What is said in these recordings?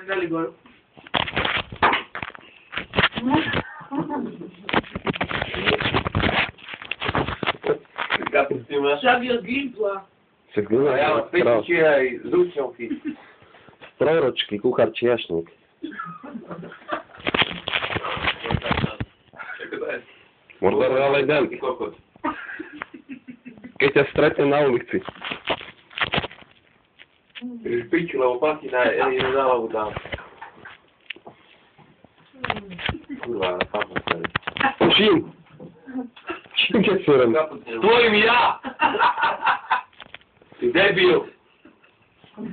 Galigor. Šabio zgýpla. A ja mám pečuči aj z účovky. Proročky, kuchár čiašník. Mordor ale den. Keď ťa stretnem na ulici. Piču, lebo platí na jednu zálohu dám. Kurva, na papu stane. Čím? Čím ťa svorem? Tvojim ja! Ty debil!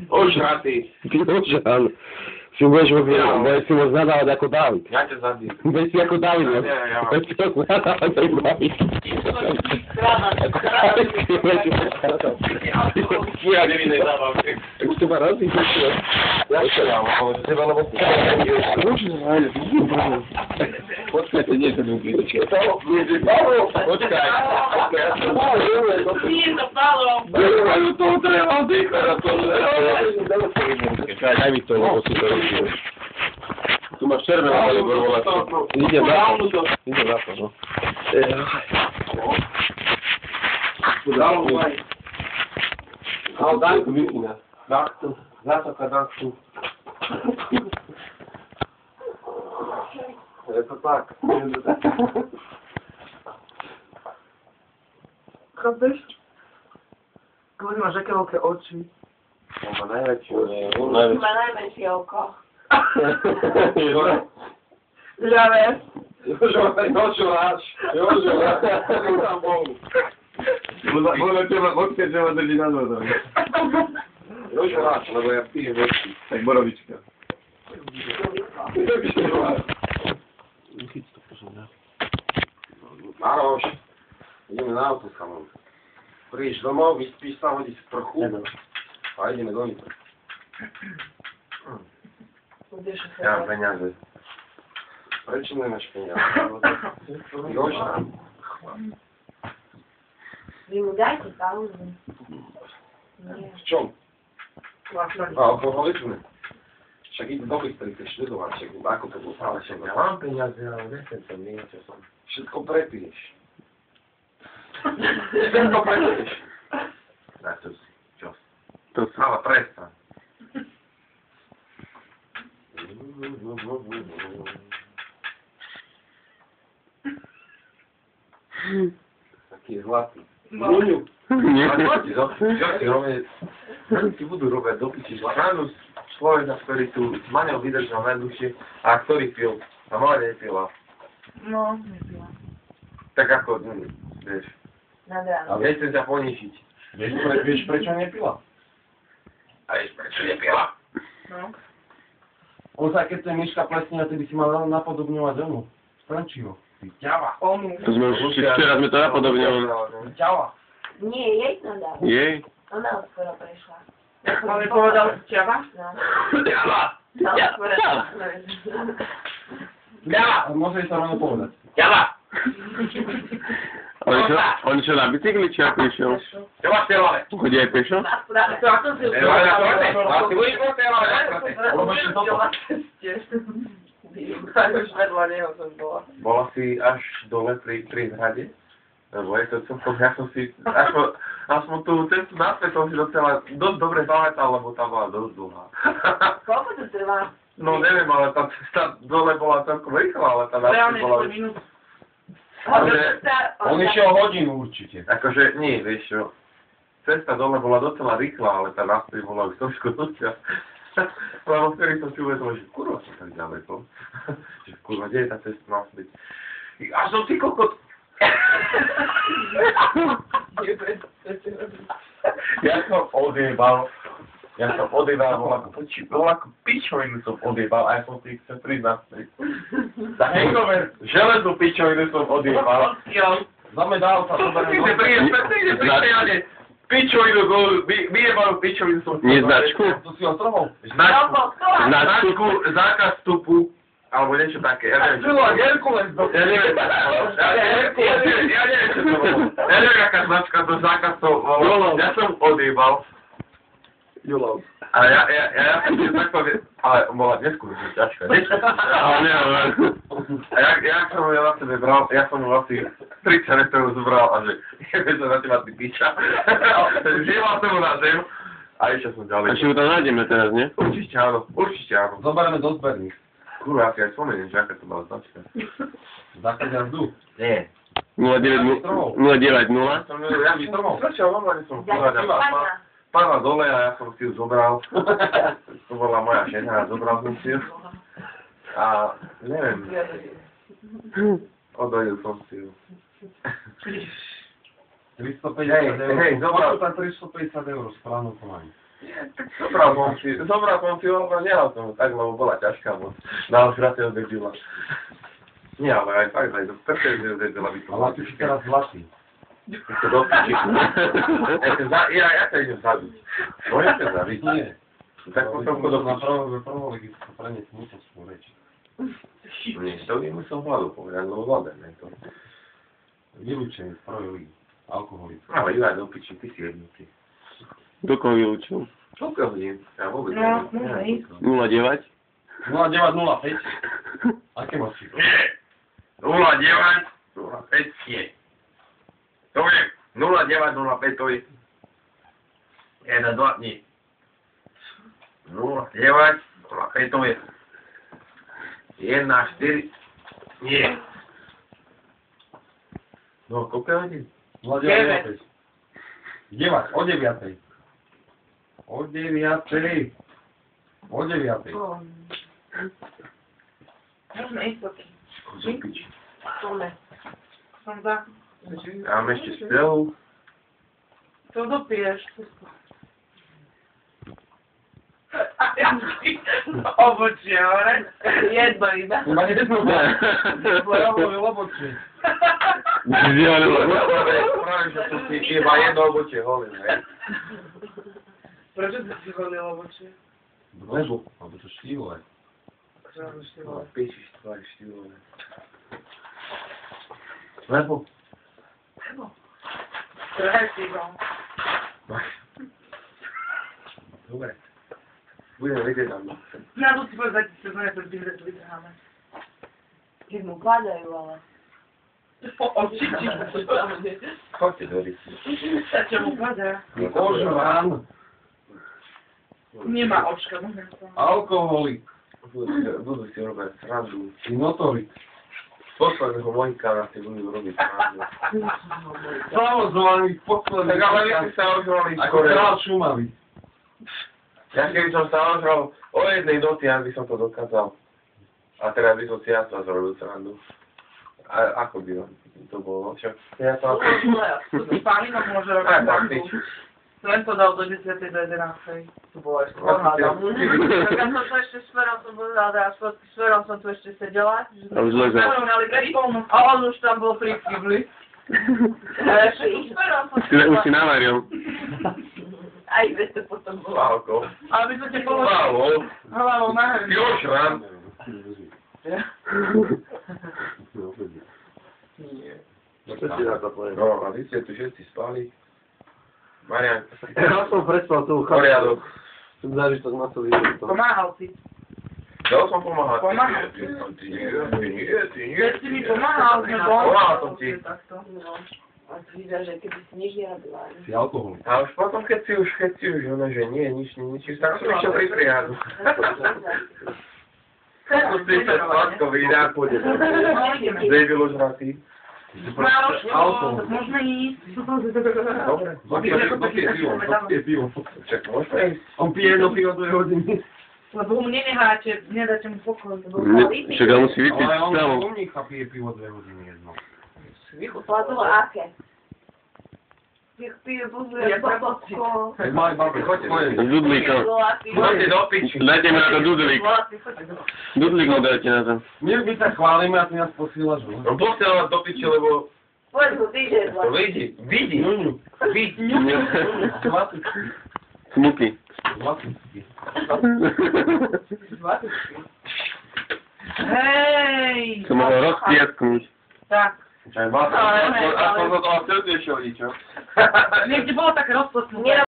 Ožratý! Ty ožran. Si budeš si môcť nadávať ako Dávid. Ja ťa zabijem. Budeš si ako Dávid. Budeš si môcť nadávať ako Dávid. Ja nevinej zábavky. Už to ma razí. Ja čo ja mám, ale teba, lebo... Počkajte, nie to mi uklíčke. Počkaj. Nie to Palo. To treba dýchať. Daj mi to, lebo si to rozdiel. Tu máš červené, ale borvola. Idem na to, no. Ale Danko vypína. Daktu, zátoka Daktu. Je to tak. Chápeš? Kvôli máš aké veľké oči. On má najväčšie. Má najmenšie oko. Ľavé. Jožo náš. Tam bol. Budeme teba, odkiaľ teba drží na dvoru. Jožo náš, lebo ja pijem veci. Tak borovička. Maroš, ideme na auto sa mám. Prídeš domov, vyspíš sa, hodíš trochu a ideme do Nitra. Ja mám peniaze. Prečo nemáš peniaze? Joža. Vy mu dajte pauzu. V čom? Alkoholizme. Však ide do Bystry, ty študovať, však ako to bolo práve však. Ja mám peniaze, ale nechcem to niečo som. Všetko prepiješ. Všetko prepiješ. Na to si, čo? To si. Ale prestaň. Taký zlatý. Muňu. Čo si robí? Ti budú robiť do piči zlatánus. Človeka, ktorý tu s Maňou vydržal najdlhšie a ktorý pil. A Maňa nepila. No, nepila. Tak ako, vieš. Nad ráno. A nechcem ťa ponižiť. Vieš, prečo nepila? A vieš, prečo nepila? No. On sa, keď to je myška plesnina, ty by si mal napodobňovať onu. Frančiho. Ty ťava. To sme už včera sme to napodobňovali. Ťava. Nie, jej to dal. Jej? Ona skoro prešla. Ale povedal Čava? No. Ťava. No, skoro prešla. Ťava. Môže sa rovno povedať. Ťava. On čo na bicykli, či ako išiel? Ťava stieľale. Chodí aj pešo? To ako si už vedľa neho som bola. Bola si až dole pri hrade? Lebo je to celkom, ja som si, aspoň tú cestu naspäť som si docela dosť dobre pamätal, lebo tá bola dosť dlhá. Koľko to trvá? No neviem, ale tá cesta dole bola celkom rýchla, ale tá naspäť bola... Reálne 10 minút. On išiel hodinu určite. Akože, nie, vieš čo, cesta dole bola docela rýchla, ale tá naspäť bola už trošku dlhšia. Lebo vtedy som si uvedomil, že kurva som tak ďaleko. Že kurva, kde je tá cesta naspäť? A som si kokot... Ja som odjebal, bola ako pičovinu som odjebal a ja som si chcel prísť naspäť. Za hangover, železnú pičovinu som odjebal. Znamenal sa to príde, pičovinu, vyjebanú pičovinu som... Nie značku? To si ho trhol. Značku, zákaz vstupu. Alebo niečo také, ja neviem. Herkules, ja neviem. Ja neviem, čo to bolo. Ja neviem, aká značka to zákaz to bolo. Ja som odjebal. Jolov. A ja tak poviem, ale bola neskúšne ťažká, nie? Ale nie, ale... A jak som ju na sebe bral, ja som ju asi 30 metrov zobral a že jebe sa na teba ty piča. Žieval som mu na zem a išiel som ďalej. A či ju tam nájdeme teraz, nie? Určite áno, určite áno. Zoberieme do zberník. Kurva, ja si aj spomeniem, že aká to bola značka. Zákaz jazdu. Nie. 090. Ja by som strčal, normálne som povedal, pána dole a ja som si ju zobral. To bola moja žena a zobral som si ju. A neviem, odhodil som si ju. 350 eur. Hej, zobral. Tam 350 eur, správno to mám. Zobral som si ju, ale nehal som ju tak, lebo bola ťažká moc. Na osrate odvedila. Nie, ale aj fakt, aj do prčej odvedila by to. Ale ty si teraz zlatý. To do piči. Ja ťa idem zabiť. Môžem ťa zabiť? Nie. Tak potom do Na piči. prvom legisku preniesť mútosnú reč. Nie, to by musel vládu povedať, lebo vláda ne to. Vylúčený z prvej ligy. Alkoholic. Ale Juraj do piči, ty si jednutý. Do koho vylúčil? Koľko hodín? Ja vôbec No, neviem. 09? 0905. Aké máš číslo? 09, 05 je. To je 0905, to je. 1, 2, nie. 09, 05, to je. 1, 4, nie. No, koľko je hodín? 0905. 9, o 9. O 9. O 9. Možno istoty. Chod do piči. Tome. Som za. Ja mám ešte spevu. To dopiješ. Obočie, hore. Jedno iba. Iba jedno. Lobočie. Práve, že to si iba jedno obočie holím, hej. Prečo ty si chodil obočie? Lebo, alebo to štíle. No, píšiš tvoje štílové. Lebo? Prehajtího. Dobre. Budeme vedieť na mňa. Na budúci povedať, že to nejako vytrháme. Keď mu padajú, ale... Očiči. Chodte do rysi. A čo mu padá? Kožrán. Nemá očka, môžem to. Alkoholik. Budú si robiť srandu. Notorik. Posledného Mojka na si budú robiť srandu. Samozvaný posledný. Tak ale vy ste sa ožrali Ako skoro. král Šumavy. Ja keby som sa ožral o jednej noci, ja by som to dokázal. A teraz by som si ja to zrobil srandu. A ako by to bolo? Čo? Ja to ako... Páni nám môže robiť Aj, srandu. tak, Len to dal do 10. do 11. To bolo ešte Vlastne, tak ja som to ešte smerom som povedala, a smerom som tu ešte sedela. A už ležal. Smerom na telefónu. A on už tam bol pri kibli. A ešte smerom som Už si navaril. Aj bez to potom bolo. Pálko. Ale my sme te položili Pálko. hlavou na Ty ožran. Čo si na to povedal? No, a vy ste tu všetci spali. Marian, Ja som prespal tú poriadok. Som zážitok na to videl. Pomáhal si. Dal som pomáhať. Pomáhal. Ty nie. Keď si mi pomáhal, sme Pomáhal som ti. takto. No. A ty vyzerá, že keby si nič nerobila. Si alkoholik. A už potom, keď si už, ona, že nie, nič, tak som išiel pri prihádu. Musím sa sladko vydať. Debil už hratý. Mároško, môžeme ísť. Dobre. Pije pivo. Však môžeme ísť. On pije jedno pivo 2 hodiny. Lebo mu neneháte, nedáte mu pokoj. Však on musí vypiť Ale on stále. umnícha pije pivo 2 hodiny jedno. Platová aké? Jak pije buzuje, babotko. Tak mali babi, choďte. S dudlíkom. Chodte do piči. Dajte mi na to dudlík. Dudlík mu dajte na to. My sa chválime a ty nás posílaš. No posiel vás do piči, lebo Povedz mu, ty, že je to vidí. Ňuňu. Vidí. Zvatický. Smuky. Zvatický. Hej! Som mohol rozpiasknúť. Tak. Aspoň za to vás silnejšie hodí, čo? Niekde bolo také rozposnúť.